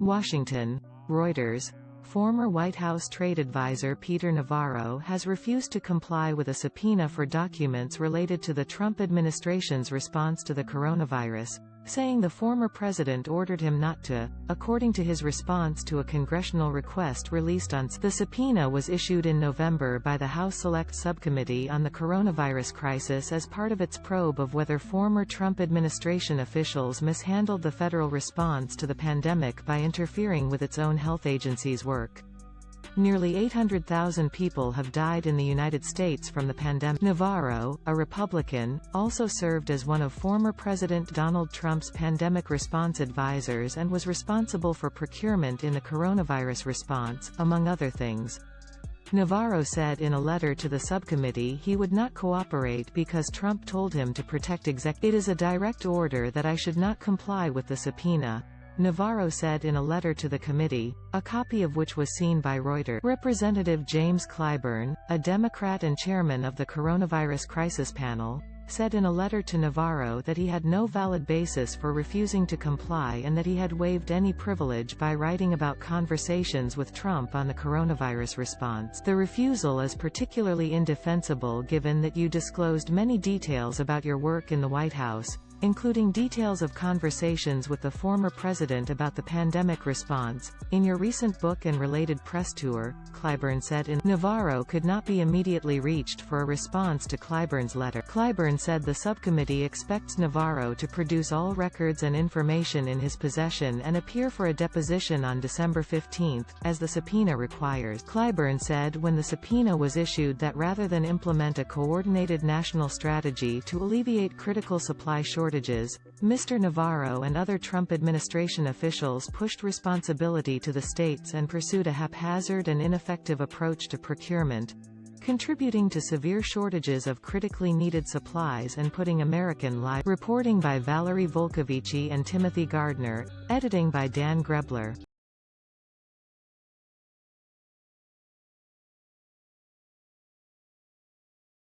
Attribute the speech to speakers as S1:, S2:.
S1: Washington, Reuters. Former White House trade advisor Peter Navarro has refused to comply with a subpoena for documents related to the Trump administration's response to the coronavirus, saying the former president ordered him not to, according to his response to a congressional request released on The subpoena was issued in November by the House Select Subcommittee on the Coronavirus Crisis as part of its probe of whether former Trump administration officials mishandled the federal response to the pandemic by interfering with its own health agency's work. Nearly 800,000 people have died in the United States from the pandemic. Navarro, a Republican, also served as one of former President Donald Trump's pandemic response advisors and was responsible for procurement in the coronavirus response, among other things. Navarro said in a letter to the subcommittee he would not cooperate because Trump told him to protect It is a direct order that I should not comply with the subpoena, Navarro said in a letter to the committee, a copy of which was seen by Reuters. Representative James Clyburn, a Democrat and chairman of the Coronavirus Crisis Panel, said in a letter to Navarro that he had no valid basis for refusing to comply and that he had waived any privilege by writing about conversations with Trump on the coronavirus response. The refusal is particularly indefensible given that you disclosed many details about your work in the White House, including details of conversations with the former president about the pandemic response, in your recent book and related press tour, Clyburn said Navarro could not be immediately reached for a response to Clyburn's letter. Clyburn said the subcommittee expects Navarro to produce all records and information in his possession and appear for a deposition on December 15, as the subpoena requires. Clyburn said when the subpoena was issued that rather than implement a coordinated national strategy to alleviate critical supply shortages, Mr. Navarro and other Trump administration officials pushed responsibility to the states and pursued a haphazard and ineffective approach to procurement, contributing to severe shortages of critically needed supplies and putting American lives. Reporting by Valerie Volkovici and Timothy Gardner, editing by Dan Grebler.